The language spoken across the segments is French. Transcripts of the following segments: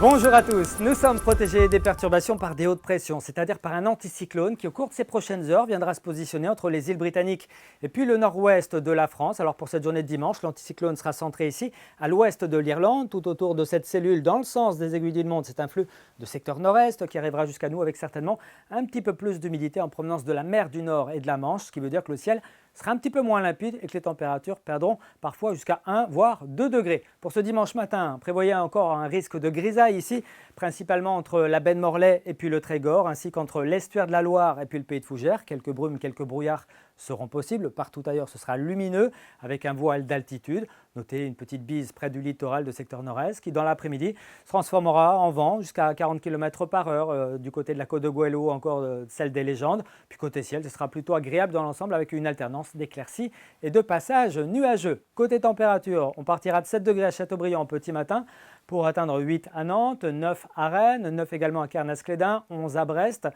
Bonjour à tous, nous sommes protégés des perturbations par des hautes pressions, c'est-à-dire par un anticyclone qui au cours de ces prochaines heures viendra se positionner entre les îles britanniques et puis le nord-ouest de la France. Alors pour cette journée de dimanche, l'anticyclone sera centré ici à l'ouest de l'Irlande, tout autour de cette cellule dans le sens des aiguilles du monde. C'est un flux de secteur nord-est qui arrivera jusqu'à nous avec certainement un petit peu plus d'humidité en provenance de la mer du Nord et de la Manche, ce qui veut dire que le ciel sera un petit peu moins limpide et que les températures perdront parfois jusqu'à 1 voire 2 degrés. Pour ce dimanche matin, prévoyez encore un risque de grisaille ici, principalement entre la baie de Morlaix et puis le Trégor, ainsi qu'entre l'estuaire de la Loire et puis le pays de Fougères. Quelques brumes, quelques brouillards seront possibles. Partout ailleurs, ce sera lumineux avec un voile d'altitude. Notez une petite bise près du littoral de secteur nord-est qui, dans l'après-midi, se transformera en vent jusqu'à 40 km/h du côté de la côte de Goëlo, encore celle des Légendes. Puis côté ciel, ce sera plutôt agréable dans l'ensemble avec une alternance d'éclaircies et de passages nuageux. Côté température, on partira de 7 degrés à Châteaubriand au petit matin pour atteindre 8 à Nantes, 9 à Rennes, 9 également à Carnas-Cléden, 11 à Brest,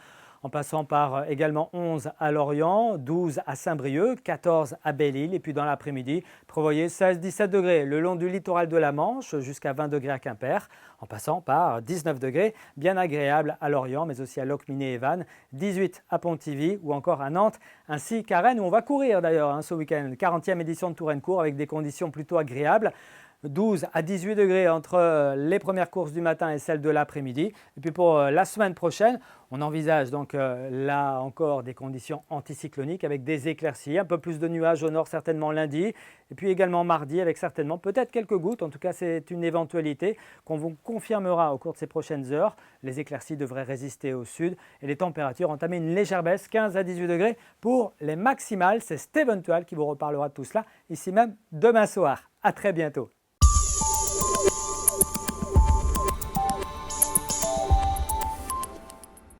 en passant par également 11 à Lorient, 12 à Saint-Brieuc, 14 à Belle-Île et puis dans l'après-midi, prévoyez 16-17 degrés le long du littoral de la Manche jusqu'à 20 degrés à Quimper, en passant par 19 degrés bien agréable à Lorient mais aussi à Locminé et Vannes, 18 à Pontivy ou encore à Nantes ainsi qu'à Rennes où on va courir d'ailleurs ce week-end, 40e édition de Touraine-Court avec des conditions plutôt agréables. 12 à 18 degrés entre les premières courses du matin et celles de l'après-midi. Et puis pour la semaine prochaine, on envisage donc là encore des conditions anticycloniques avec des éclaircies, un peu plus de nuages au nord certainement lundi, et puis également mardi avec certainement peut-être quelques gouttes. En tout cas, c'est une éventualité qu'on vous confirmera au cours de ces prochaines heures. Les éclaircies devraient résister au sud et les températures entamer une légère baisse, 15 à 18 degrés pour les maximales. C'est Steven Tual qui vous reparlera de tout cela ici même demain soir. À très bientôt.